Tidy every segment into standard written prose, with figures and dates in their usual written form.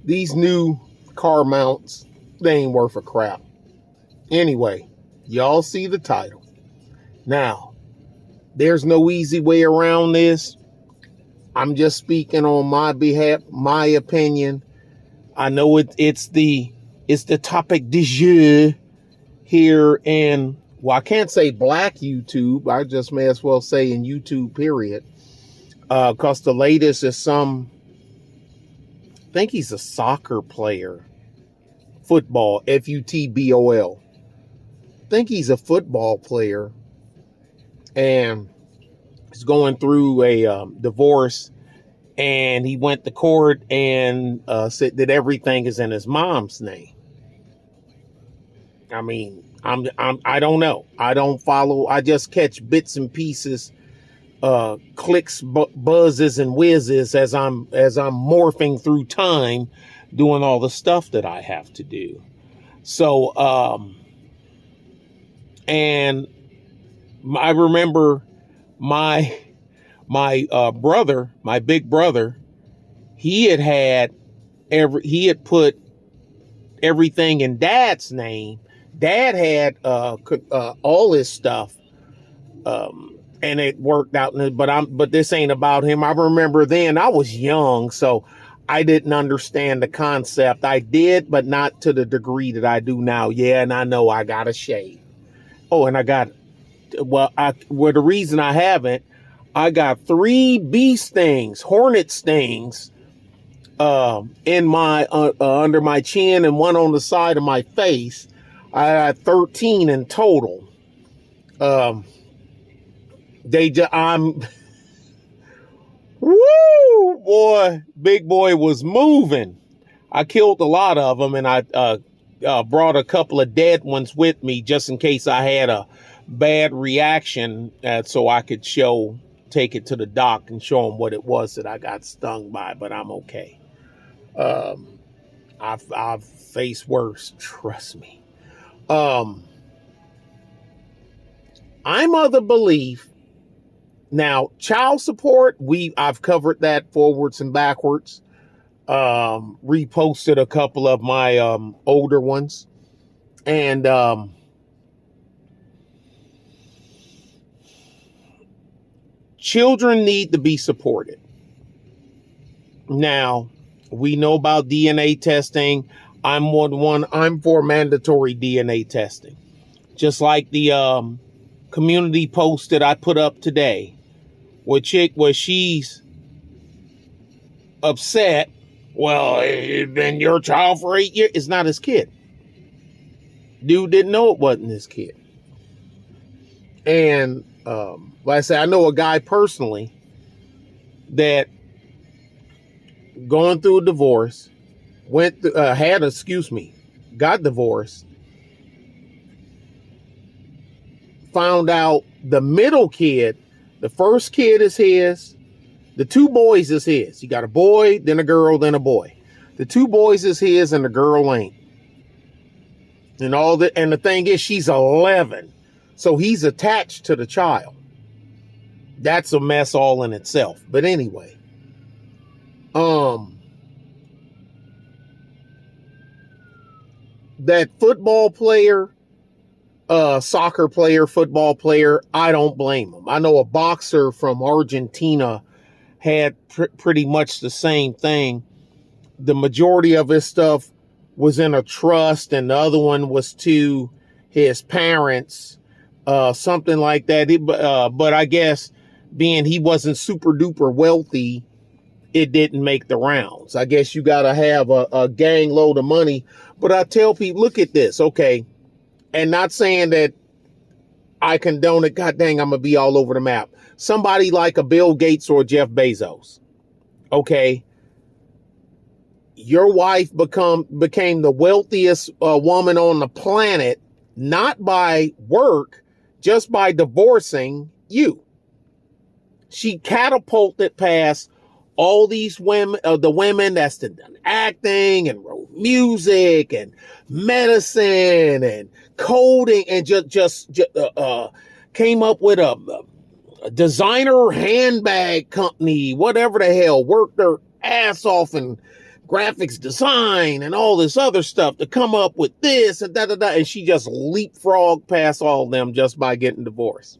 These new car mounts, they ain't worth a crap. Anyway, y'all see the title. Now, there's no easy way around this. I'm just speaking on my behalf, my opinion. I know it's the topic du jour here in, well, I can't say black YouTube. I just may as well say in YouTube, period. Because the latest is I think he's a soccer player. Football, Futbol. I think he's a football player. And he's going through a divorce. And he went to court and said that everything is in his mom's name. I mean, I don't know. I don't follow. I just catch bits and pieces, clicks, buzzes, and whizzes as I'm morphing through time, doing all the stuff that I have to do. So, and I remember my brother, my big brother, he had put everything in Dad's name. Dad had all his stuff, and it worked out. But this ain't about him. I remember then I was young, so I didn't understand the concept. I did, but not to the degree that I do now. Yeah, and I know I got a shave. Oh, and the reason I haven't, I got 3 bee stings, hornet stings, in my under my chin and 1 on the side of my face. I had 13 in total. I'm woo boy, big boy was moving. I killed a lot of them, and I brought a couple of dead ones with me just in case I had a bad reaction, so I could take it to the doc and show them what it was that I got stung by. But I'm okay. I've faced worse, trust me. I'm of the belief now, child support, I've covered that forwards and backwards. Reposted a couple of my older ones, and children need to be supported. Now, we know about DNA testing. I'm for mandatory DNA testing. Just like the community post that I put up today, where she's upset. Well, it's been your child for 8 years. It's not his kid. Dude didn't know it wasn't his kid. And like I said, I know a guy personally that going through a divorce, got divorced, found out the middle kid, the first kid is his, the 2 boys is his. He got a boy, then a girl, then a boy. The 2 boys is his and the girl ain't. And and the thing is, she's 11. So he's attached to the child. That's a mess all in itself. But anyway, that football player, soccer player, football player, I don't blame him. I know a boxer from Argentina had pretty much the same thing. The majority of his stuff was in a trust, and the other one was to his parents, something like that. But I guess being he wasn't super duper wealthy, it didn't make the rounds. I guess you got to have a gang load of money. But I tell people, look at this, okay? And not saying that I condone it. God dang, I'm going to be all over the map. Somebody like a Bill Gates or Jeff Bezos, okay? Your wife became the wealthiest woman on the planet, not by work, just by divorcing you. She catapulted past all these women, the women that's done acting and wrote music and medicine and coding, and just came up with a designer handbag company, whatever the hell, worked their ass off and graphics design and all this other stuff to come up with this and da. And she just leapfrogged past all of them just by getting divorced.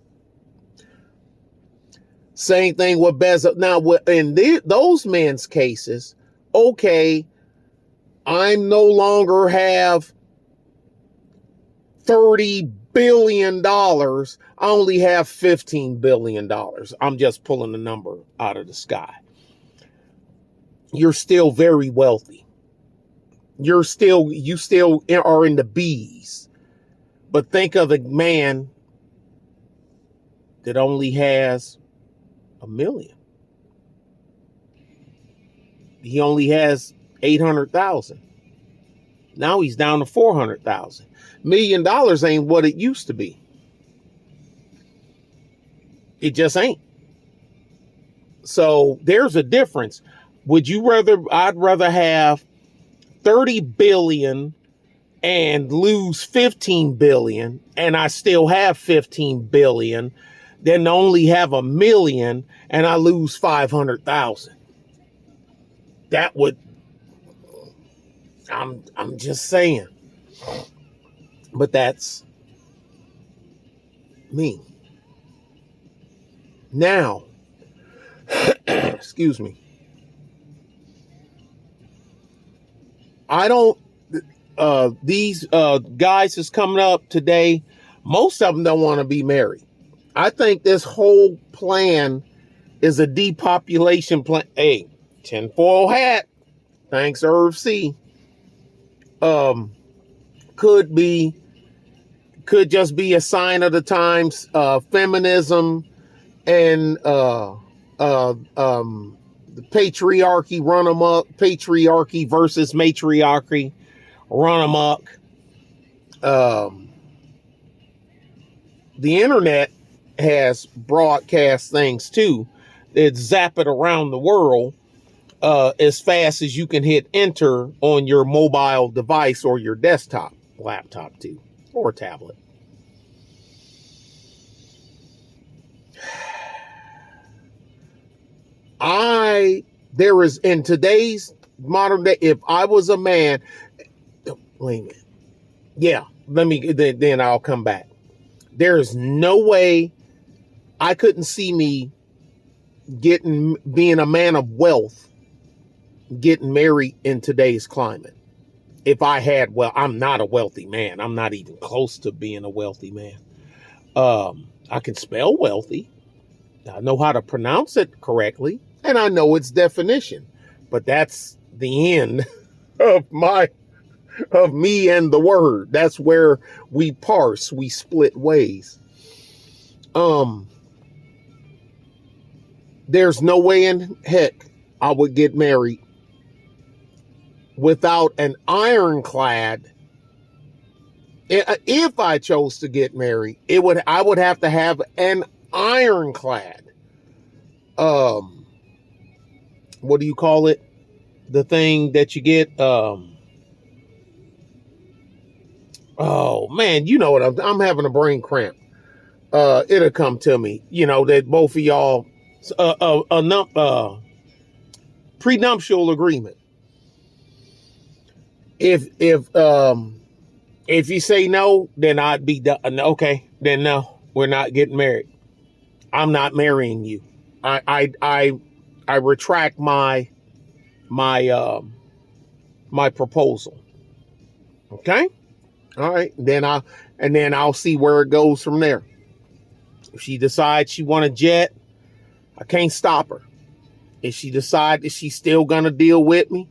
Same thing with Bezos. Now, in those men's cases, okay, I no longer have $30 billion. I only have $15 billion. I'm just pulling a number out of the sky. You're still very wealthy. You still are in the B's. But think of the man that only has $1 million. He only has 800,000. Now he's down to 400,000. $1 million ain't what it used to be. It just ain't. So there's a difference. I'd rather have 30 billion and lose 15 billion, and I still have 15 billion, than only have $1 million and I lose 500,000. That would, I'm just saying. But that's me. Now, excuse me. These guys that's coming up today, most of them don't want to be married. I think this whole plan is a depopulation plan. Hey, tinfoil hat. Thanks, Irv C. Could just be a sign of the times. Feminism and the patriarchy run amok. Patriarchy versus matriarchy run amok. The internet has broadcast things too that zap it around the world as fast as you can hit enter on your mobile device or your desktop, laptop too, or tablet. There is, in today's modern day, if I was a man, wait a minute. Yeah, then I'll come back. There is no way I couldn't see me being a man of wealth, getting married in today's climate. If I had, I'm not a wealthy man. I'm not even close to being a wealthy man. I can spell wealthy. I know how to pronounce it correctly, and I know its definition. But that's the end of me and the word. That's where we split ways. There's no way in heck I would get married without an ironclad. If I chose to get married, I would have to have an ironclad. What do you call it? The thing that you get. Oh man, you know what? I'm having a brain cramp. It'll come to me. You know that both of y'all prenuptial agreement. If you say no, then I'd be done. Okay, then no, we're not getting married. I'm not marrying you. I retract my proposal. Okay? All right. Then I'll see where it goes from there. If she decides she want a jet, I can't stop her. If she decides that she's still gonna deal with me,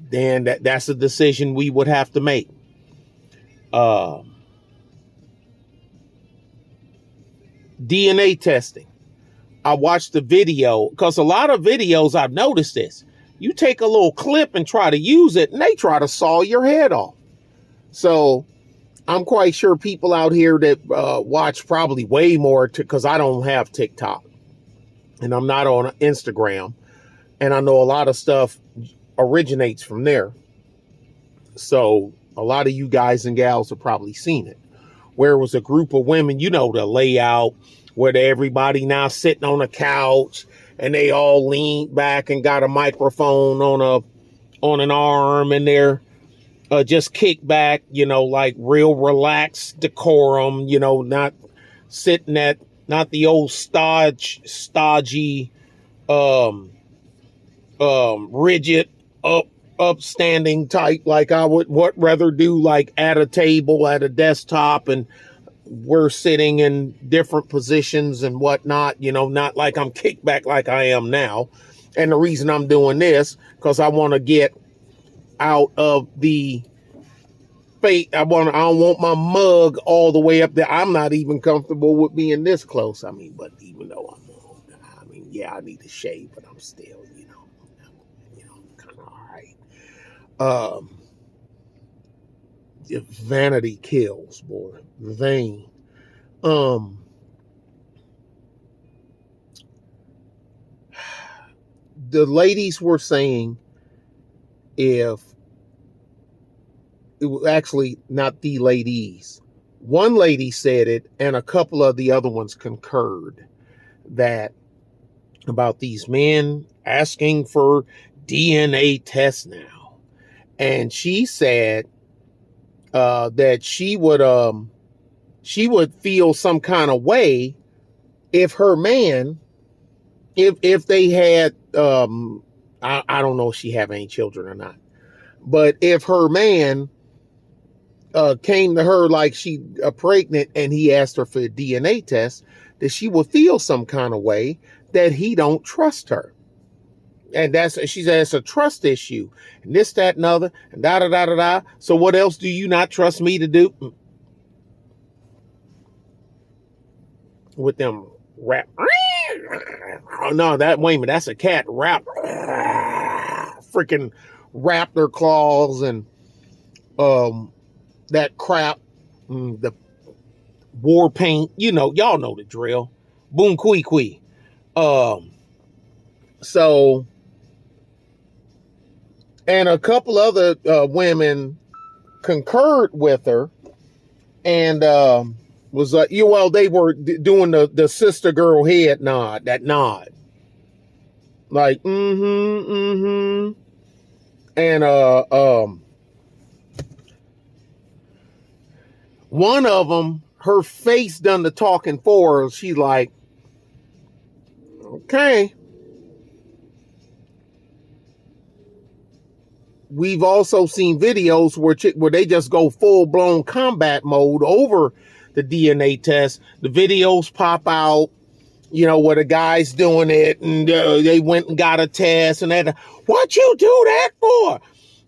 then that's a decision we would have to make. DNA testing. I watched the video because a lot of videos I've noticed this. You take a little clip and try to use it, and they try to saw your head off. So I'm quite sure people out here that watch probably way more because I don't have TikTok and I'm not on Instagram, and I know a lot of stuff originates from there. So a lot of you guys and gals have probably seen it, where it was a group of women, you know, the layout where everybody now sitting on a couch and they all leaned back and got a microphone on an arm, and they're just kick back, like real relaxed decorum, not sitting at, not the old stodgy, rigid, upstanding type, like I would rather do, like at a table, at a desktop, and we're sitting in different positions and whatnot, not like I'm kicked back like I am now. And the reason I'm doing this, because I want to get out of the fate. I don't want my mug all the way up there. I'm not even comfortable with being this close. I mean, but even though yeah, I need to shave, but I'm still, kind of all right. If vanity kills, boy, vain. The ladies were saying, if it was actually not the ladies, one lady said it, and a couple of the other ones concurred, that about these men asking for DNA tests now. And she said that she would feel some kind of way if her man, if they had, I don't know if she have any children or not, but if her man came to her like she pregnant and he asked her for a DNA test, that she would feel some kind of way that he don't trust her. And she said it's a trust issue, and this, that, and other, and da da da da da. So what else do you not trust me to do? With them rap. Oh no, wait a minute, that's a cat rap. Freaking raptor claws and that crap, the war paint. Y'all know the drill. Boom, quee quee. So, and a couple other women concurred with her, and was like, they were doing the sister girl head nod, that nod, like and one of them, her face done the talking for her. She's like, okay. We've also seen videos where they just go full-blown combat mode over the DNA test. The videos pop out, where the guy's doing it, and they went and got a test, and that. What you do that for?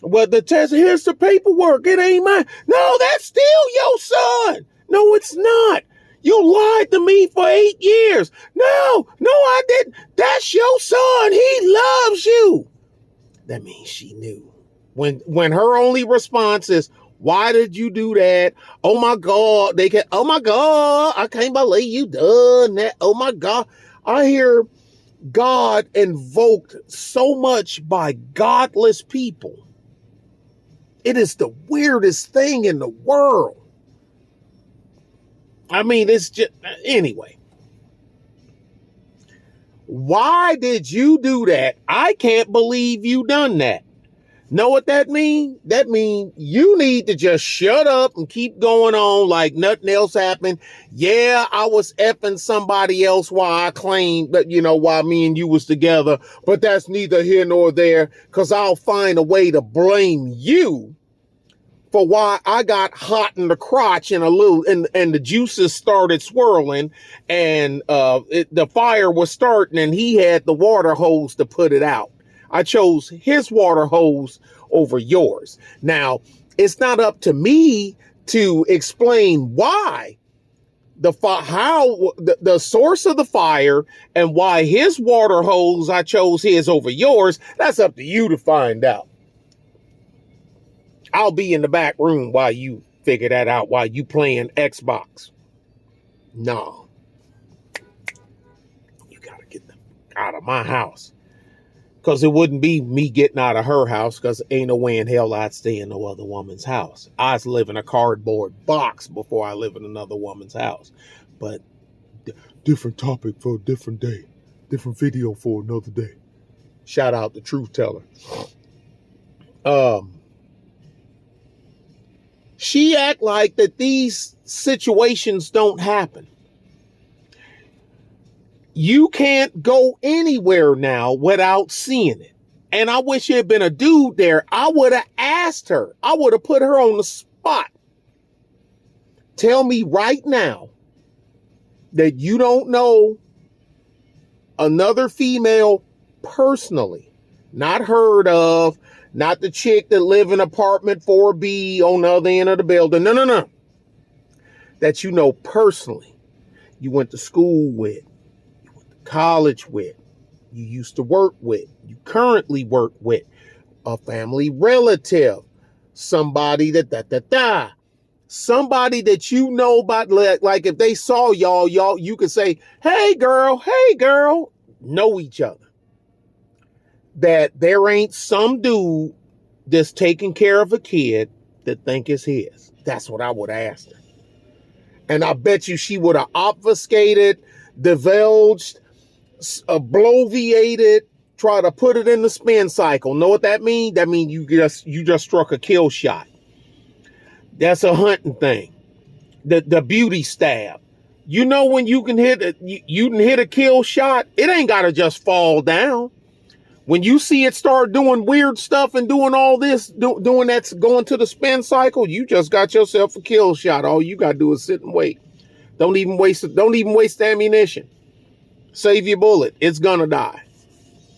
Well, the test, here's the paperwork. It ain't mine. No, that's still your son. No, it's not. You lied to me for 8 years. No, I didn't. That's your son. He loves you. That means she knew. When her only response is, why did you do that? Oh my God, oh my God, I can't believe you done that. Oh my God. I hear God invoked so much by godless people. It is the weirdest thing in the world. I mean, it's just, anyway. Why did you do that? I can't believe you done that. Know what that means? That means you need to just shut up and keep going on like nothing else happened. Yeah, I was effing somebody else while I claimed that, while me and you was together, but that's neither here nor there, because I'll find a way to blame you for why I got hot in the crotch and the juices started swirling, and the fire was starting, and he had the water hose to put it out. I chose his water hose over yours. Now, it's not up to me to explain why the source of the fire and why his water hose, I chose his over yours. That's up to you to find out. I'll be in the back room while you figure that out, while you playing Xbox. No. You gotta get them out of my house. Because it wouldn't be me getting out of her house, because ain't no way in hell I'd stay in no other woman's house. I live in a cardboard box before I live in another woman's house. But different topic for a different day. Different video for another day. Shout out to Truth Teller. She act like that these situations don't happen. You can't go anywhere now without seeing it. And I wish it had been a dude there. I would have asked her. I would have put her on the spot. Tell me right now that you don't know another female personally, not heard of, not the chick that live in apartment 4B on the other end of the building. No. That you know personally. You went to school with, you went to college with, you used to work with, you currently work with, a family relative, somebody somebody that you know about, like if they saw y'all, you could say, hey girl, know each other. That there ain't some dude that's taking care of a kid that think it's his. That's what I would have asked her. And I bet you she would have obfuscated, divulged, bloviated, try to put it in the spin cycle. Know what that means? That means you just struck a kill shot. That's a hunting thing. The beauty stab. You know when you can hit a kill shot, it ain't gotta just fall down. When you see it start doing weird stuff and doing all this, doing that's going to the spin cycle, you just got yourself a kill shot. All you gotta do is sit and wait. Don't even waste ammunition. Save your bullet. It's gonna die.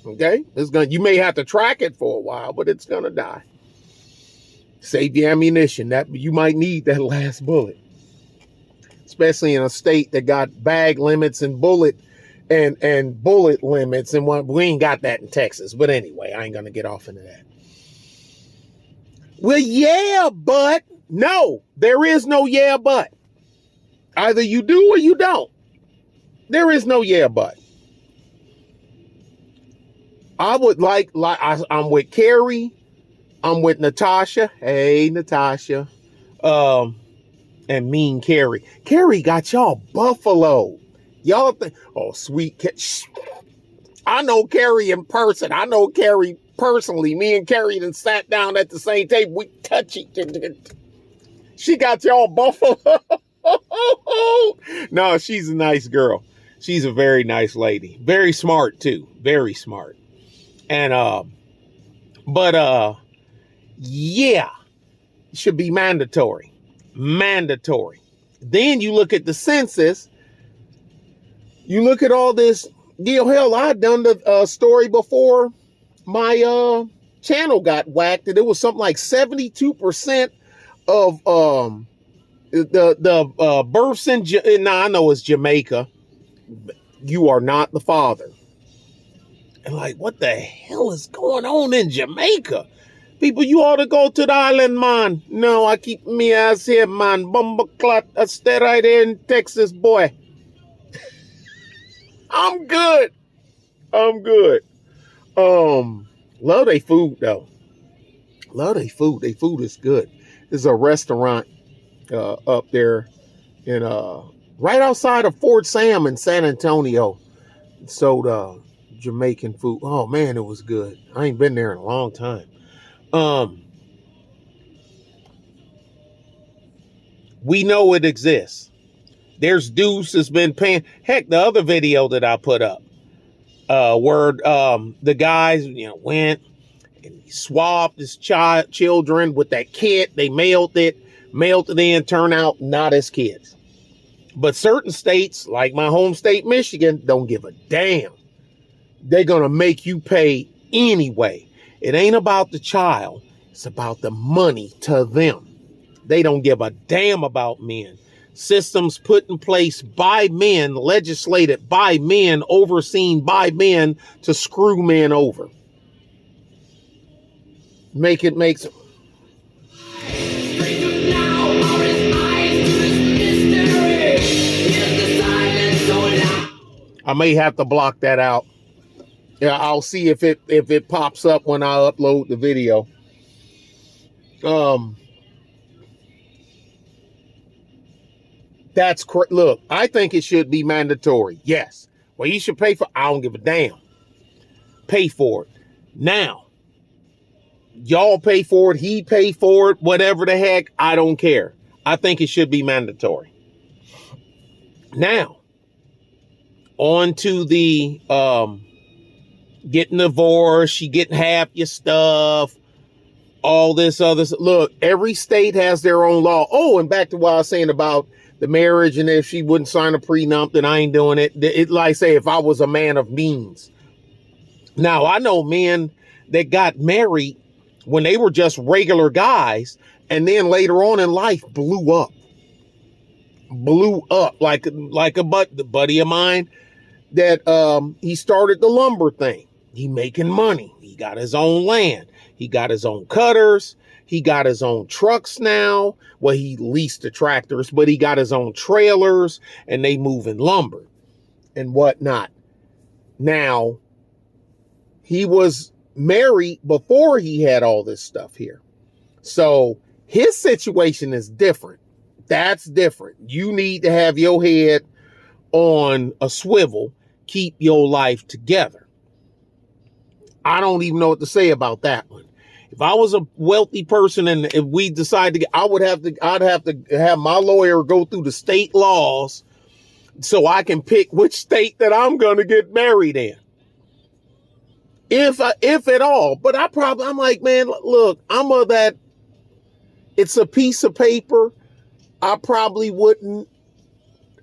Okay? You may have to track it for a while, but it's gonna die. Save your ammunition. That you might need that last bullet. Especially in a state that got bag limits and bullet limits, and we ain't got that in Texas. But anyway, I ain't gonna get off into that. Well, yeah, but no, there is no yeah, but. Either you do or you don't. There is no yeah, but. I would I'm with Carrie. I'm with Natasha. Hey, Natasha. And mean Carrie. Carrie got y'all buffalo. Y'all think, oh, sweet. I know Carrie in person. I know Carrie personally. Me and Carrie done sat down at the same table. We touch each other. She got y'all buffalo. No, she's a nice girl. She's a very nice lady. Very smart too. Very smart. And yeah, it should be mandatory. Mandatory. Then you look at the census. You look at all this deal. Hell, I had done the story before my channel got whacked, and it was something like 72% of the births in now I know it's Jamaica. You are not the father. And like, what the hell is going on in Jamaica? People, you ought to go to the island, man. No, I keep me ass here, man. Bumbleclot, I stay right here in Texas, boy. I'm good. Love they food though. Love they food. They food is good. There's a restaurant up there in right outside of Fort Sam in San Antonio. It sold Jamaican food. Oh man, it was good. I ain't been there in a long time. We know it exists. There's dudes that's been paying. Heck, the other video that I put up, where the guys, went and he swabbed his children with that kit. They mailed it in, turn out not his kids. But certain states, like my home state, Michigan, don't give a damn. They're gonna make you pay anyway. It ain't about the child. It's about the money to them. They don't give a damn about men. Systems put in place by men, legislated by men, overseen by men to screw men over. Make it makes. I may have to block that out. Yeah, I'll see if it pops up when I upload the video. Look, I think it should be mandatory. Yes. Well, you should pay for. I don't give a damn. Pay for it. Now, Y'all pay for it. He pay for it. Whatever the heck. I don't care. I think it should be mandatory. Now, on to the getting divorced. You getting half your stuff. All this other. Look, every state has their own law. Oh, and back to what I was saying about the marriage, and if she wouldn't sign a prenup, then I ain't doing it. It like say if I was a man of means. Now, I know men that got married when they were just regular guys, and then later on in life blew up like a buddy of mine that he started the lumber thing. He making money. He got his own land. He got his own cutters. He got his own trucks now. Well, he leased the tractors, but he got his own trailers, and they moving lumber and whatnot. Now, he was married before he had all this stuff here. So his situation is different. That's different. You need to have your head on a swivel, keep your life together. I don't even know what to say about that one. If I was a wealthy person and if we decided to get, I'd have to have my lawyer go through the state laws so I can pick which state that I'm going to get married in. If at all. But I'm like, man, look, I'm of that. It's a piece of paper. I probably wouldn't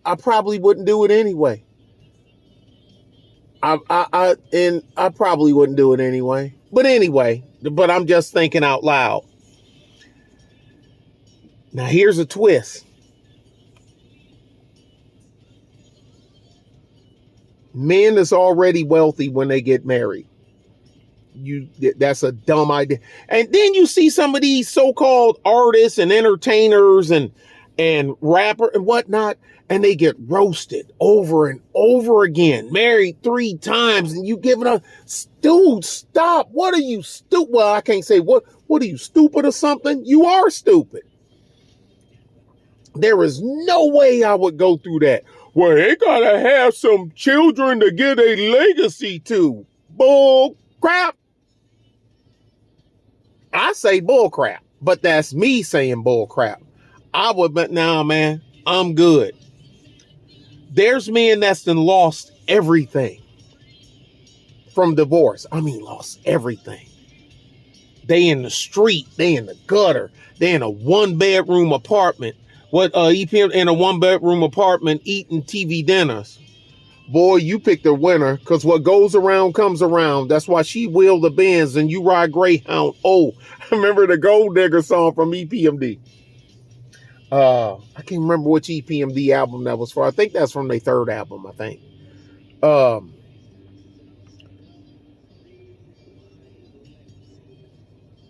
do it anyway. I probably wouldn't do it anyway. But I'm just thinking out loud. Now here's a twist. Men is already wealthy when they get married. That's a dumb idea. And then you see some of these so-called artists and entertainers and rapper and whatnot, and they get roasted over and over again, married 3 times, and you give it a dude, stop. What are you stupid? Well, I can't say what are you, stupid or something? You are stupid. There is no way I would go through that. Well, they gotta have some children to get a legacy to. Bull crap. I say bull crap, but that's me saying bull crap. But nah, man, I'm good. There's men that's done lost everything from divorce. I mean, lost everything. They in the street, they in the gutter, they in a 1-bedroom apartment. EPM in a 1-bedroom apartment eating TV dinners. Boy, you picked a winner, because what goes around comes around. That's why she wheeled the Benz and you ride Greyhound. Oh, I remember the Gold Digger song from EPMD. I can't remember which EPMD album that was for. I think that's from their 3rd album, I think.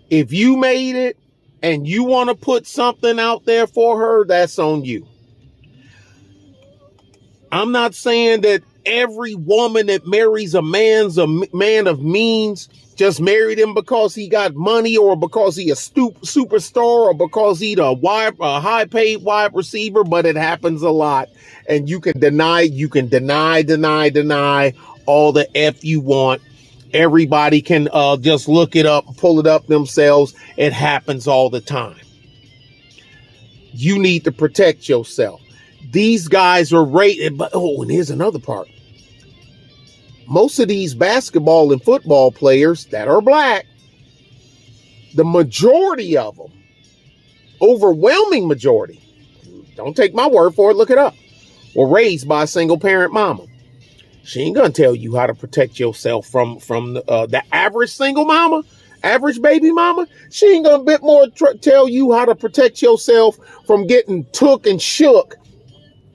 If you made it and you want to put something out there for her, that's on you. I'm not saying that every woman that marries a man of means just married him because he got money or because he a superstar or because he a high paid wide receiver, but it happens a lot. And you can deny all the F you want. Everybody can just look it up, pull it up themselves. It happens all the time. You need to protect yourself. These guys are rated, but and here's another part. Most of these basketball and football players that are black, the majority of them, overwhelming majority, don't take my word for it, look it up, were raised by a single parent mama. She ain't gonna tell you how to protect yourself from the average single mama, average baby mama. She ain't gonna bit more tell you how to protect yourself from getting took and shook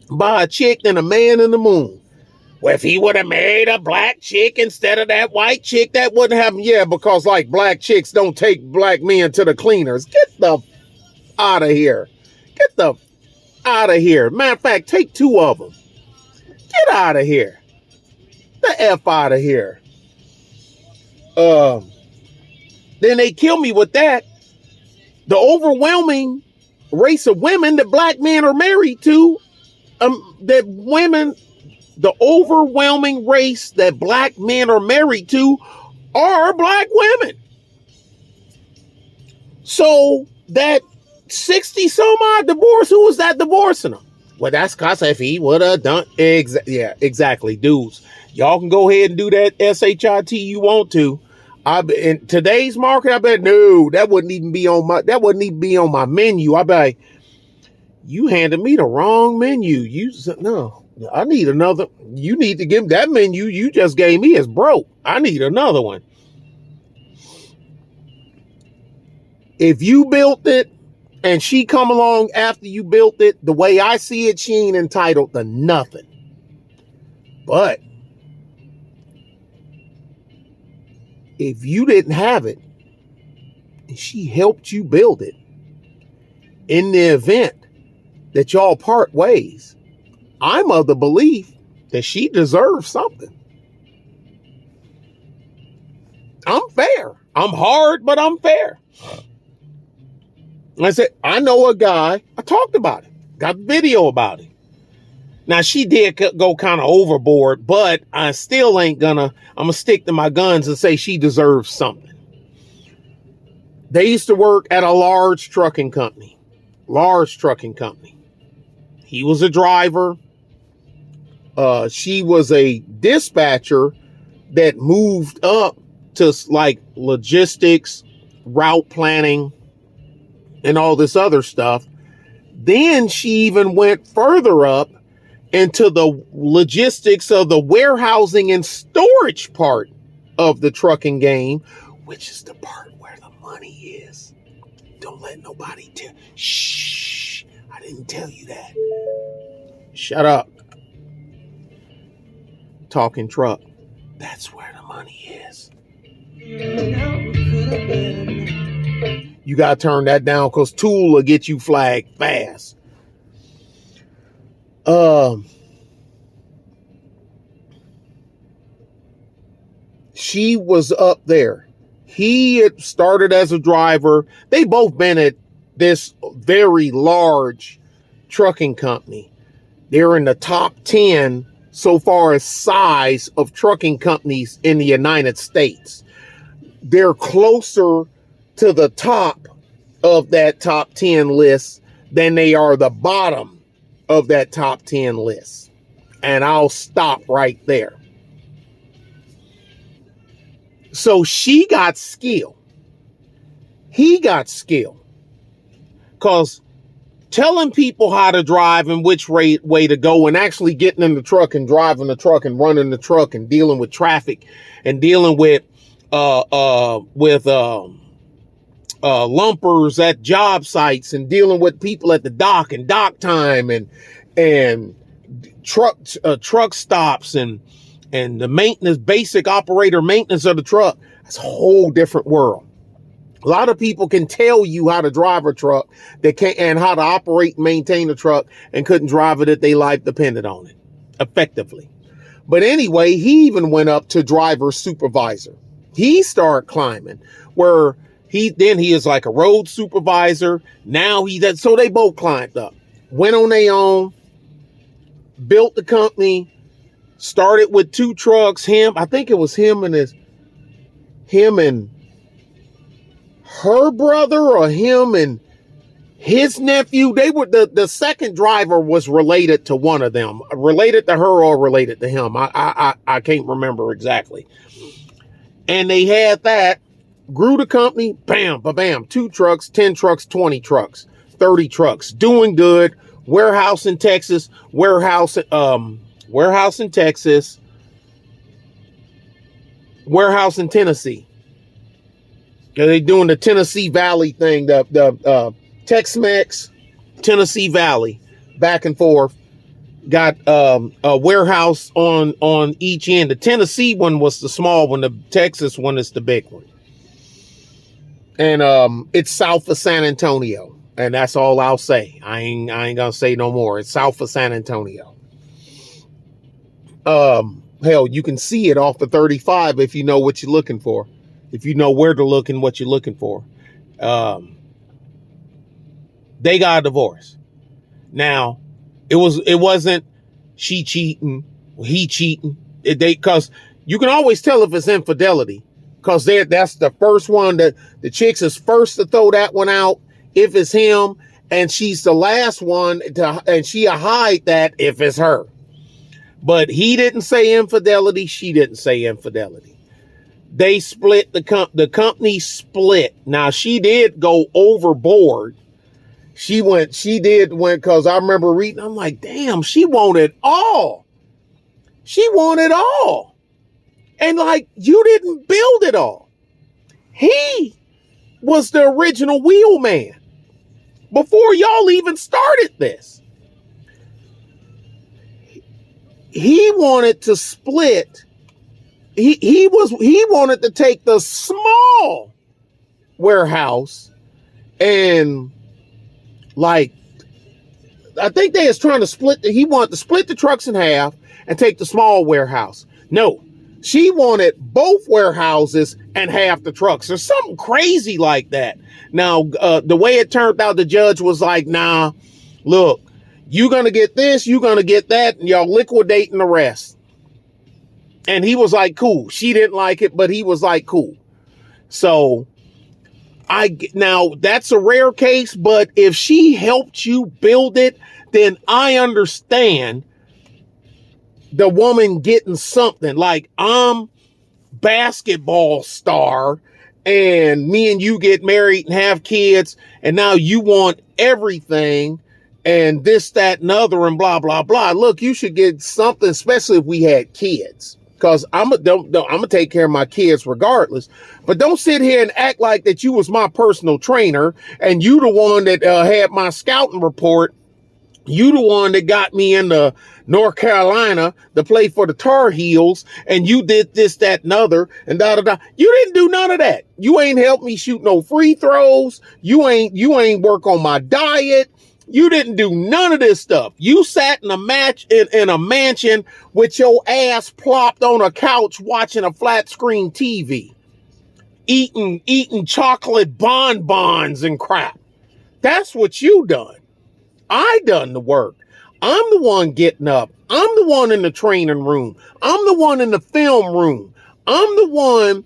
by a chick than a man in the moon. Well, if he would have married a black chick instead of that white chick, that wouldn't happen. Yeah, because like black chicks don't take black men to the cleaners. Get the out of here. Get the out of here. Matter of fact, take 2 of them. Get out of here. The F out of here. Then they kill me with that. The overwhelming race of women that black men are married to, the overwhelming race that black men are married to are black women. So that 60 some odd divorce, who was that divorcing them? Well, that's because if he would have done, yeah, exactly, dudes. Y'all can go ahead and do that SHIT you want to. In today's market, I bet no, that wouldn't even be on my menu. I bet you handed me the wrong menu. No, I need another. You need to give that menu you just gave me is broke. I need another one. If you built it and she come along after you built it, the way I see it, she ain't entitled to nothing. But if you didn't have it and she helped you build it, in the event that y'all part ways, I'm of the belief that she deserves something. I'm fair. I'm hard, but I'm fair. I said, I know a guy, I talked about it, got video about it. Now, she did go kind of overboard, but I still ain't I'm going to stick to my guns and say she deserves something. They used to work at a large trucking company. He was a driver. She was a dispatcher that moved up to like logistics, route planning, and all this other stuff. Then she even went further up into the logistics of the warehousing and storage part of the trucking game, which is the part where the money is. Don't let nobody tell. Shh, I didn't tell you that. Shut up. Talking truck. That's where the money is. You got to turn that down because Tool will get you flagged fast. She was up there. He had started as a driver. They both been at this very large trucking company. They're in the top 10 so far as size of trucking companies in the United States. They're closer to the top of that top 10 list than they are the bottom of that top 10 list. And I'll stop right there. So she got skill. He got skill. Because telling people how to drive and which way to go and actually getting in the truck and driving the truck and running the truck and dealing with traffic and dealing with lumpers at job sites and dealing with people at the dock and dock time and truck stops and the maintenance, basic operator maintenance of the truck. That's a whole different world. A lot of people can tell you how to drive a truck and how to operate and maintain a truck and couldn't drive it if their life depended on it effectively. But anyway, he even went up to driver supervisor. He started climbing where he is like a road supervisor. Now so they both climbed up, went on their own, built the company, started with 2 trucks. I think it was him and her brother or him and his nephew. They were the second driver was related to one of them, related to her or related to him. I can't remember exactly. And they had that, grew the company, bam, bam, 2 trucks, 10 trucks, 20 trucks, 30 trucks, doing good. Warehouse in Texas, warehouse in Texas, warehouse in Tennessee. They doing the Tennessee Valley thing, the Tex-Mex, Tennessee Valley, back and forth. Got a warehouse on each end. The Tennessee one was the small one. The Texas one is the big one. And it's south of San Antonio. And that's all I'll say. I ain't gonna say no more. It's south of San Antonio. Hell, you can see it off the 35 if you know what you're looking for. If you know where to look and what you're looking for. They got a divorce. Now, it wasn't she cheating, he cheating. Because you can always tell if it's infidelity. Because that's the first one that the chicks is first to throw that one out if it's him, and she's the last one and she'll hide that if it's her. But he didn't say infidelity, she didn't say infidelity. They split the company split. Now she did go overboard. She did because I remember reading, I'm like, damn, she wanted all. She wanted all. And like, you didn't build it all. He was the original wheelman before y'all even started this. He wanted to split. He wanted to take the small warehouse and like, I think they was trying to he wanted to split the trucks in half and take the small warehouse. No, she wanted both warehouses and half the trucks. There's something crazy like that. Now, the way it turned out, the judge was like, nah, look, you're going to get this, you're going to get that, and y'all liquidating the rest. And he was like, cool. She didn't like it, but he was like, cool. So now that's a rare case, but if she helped you build it, then I understand the woman getting something. Like, I'm basketball star and me and you get married and have kids, and now you want everything and this, that, and other, and blah, blah, blah. Look, you should get something, especially if we had kids. Because I'm gonna take care of my kids regardless. But don't sit here and act like that you was my personal trainer and you the one that had my scouting report. You the one that got me into North Carolina to play for the Tar Heels, and you did this, that, and other, and da da da. You didn't do none of that. You ain't helped me shoot no free throws. You ain't work on my diet. You didn't do none of this stuff. You sat in a mansion with your ass plopped on a couch watching a flat screen TV, eating chocolate bonbons and crap. That's what you done. I done the work. I'm the one getting up. I'm the one in the training room. I'm the one in the film room. I'm the one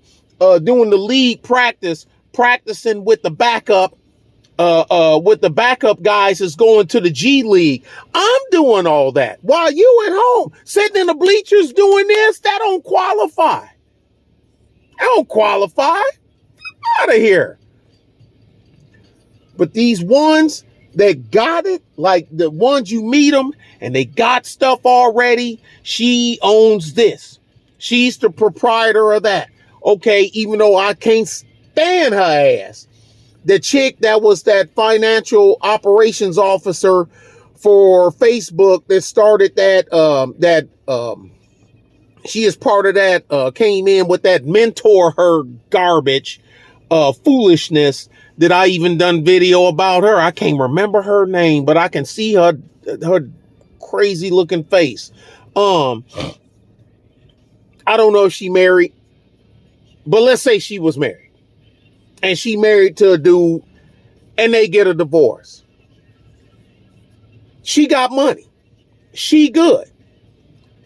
doing the league practicing with the backup. With the backup guys is going to the G League. I'm doing all that while you at home sitting in the bleachers doing this. That don't qualify. I don't qualify. Out of here. But these ones that got it, like the ones you meet them and they got stuff already. She owns this. She's the proprietor of that. Okay, even though I can't stand her ass. The chick that was that financial operations officer for Facebook that started she is part of that, came in with that mentor her garbage, foolishness that I even done video about her. I can't remember her name, but I can see her crazy looking face. I don't know if she married, but let's say she was married. And she married to a dude and they get a divorce. She got money. She good.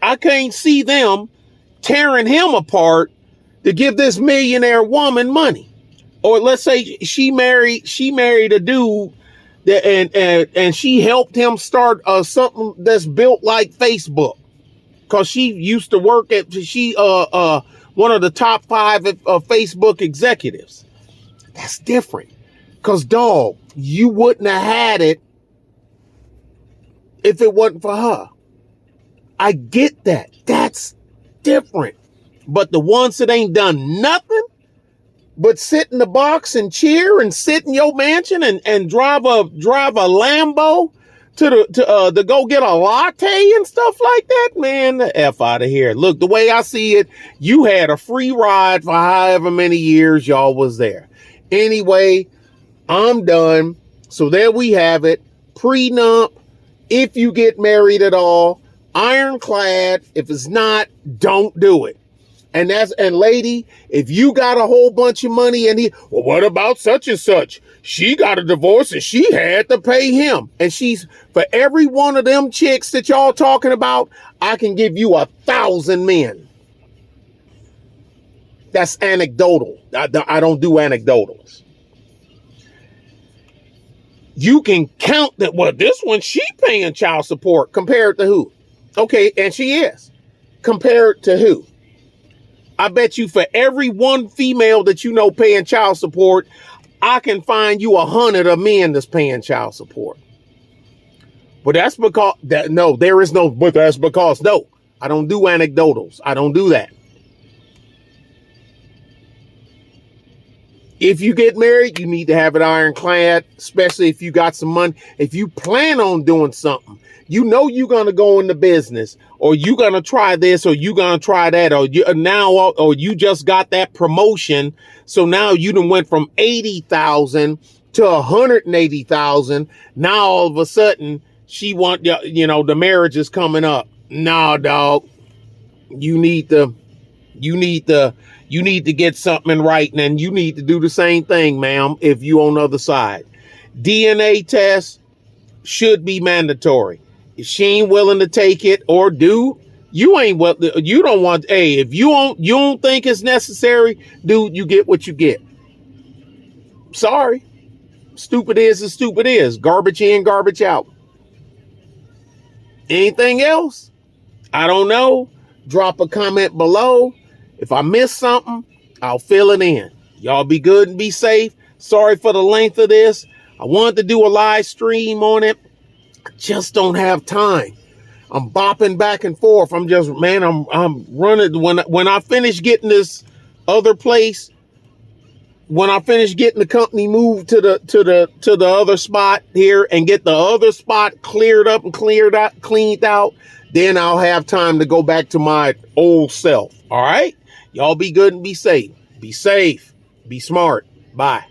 I can't see them tearing him apart to give this millionaire woman money. Or let's say she married a dude that and she helped him start something that's built like Facebook. Cause she used to work at one of the top 5 Facebook executives. That's different. Because, dog, you wouldn't have had it if it wasn't for her. I get that. That's different. But the ones that ain't done nothing but sit in the box and cheer and sit in your mansion and drive a Lambo to go get a latte and stuff like that, man, the F out of here. Look, the way I see it, you had a free ride for however many years y'all was there. Anyway, I'm done. So there we have it. Prenup. If you get married at all, ironclad. If it's not, don't do it. And lady, if you got a whole bunch of money and well, what about such and such? She got a divorce and she had to pay him. And for every one of them chicks that y'all talking about, I can give you 1,000 men. That's anecdotal. I don't do anecdotals. You can count that. Well, this one, she paying child support compared to who? Okay, and she is. Compared to who? I bet you for every one female that you know paying child support, I can find you 100 of men that's paying child support. But that's because there is no, but that's because no, I don't do anecdotals. I don't do that. If you get married, you need to have it ironclad, especially if you got some money. If you plan on doing something, you know you're going to go into business, or you're going to try this, or you're going to try that, or you just got that promotion. So now you done went from 80,000 to 180,000. Now all of a sudden she the marriage is coming up. No, dog, you need to get something in writing, and you need to do the same thing, ma'am, if you on the other side. DNA test should be mandatory. If she ain't willing to take it, or you don't want, hey, if you don't think it's necessary, dude, you get what you get. Sorry. Stupid is stupid is. Garbage in, garbage out. Anything else? I don't know. Drop a comment below. If I missed something, I'll fill it in. Y'all be good and be safe. Sorry for the length of this. I wanted to do a live stream on it. I just don't have time. I'm bopping back and forth. I'm running. When I finish getting this other place, when I finish getting the company moved to the other spot here and get the other spot cleared up and cleaned out, then I'll have time to go back to my old self. All right? Y'all be good and be safe. Be safe. Be smart. Bye.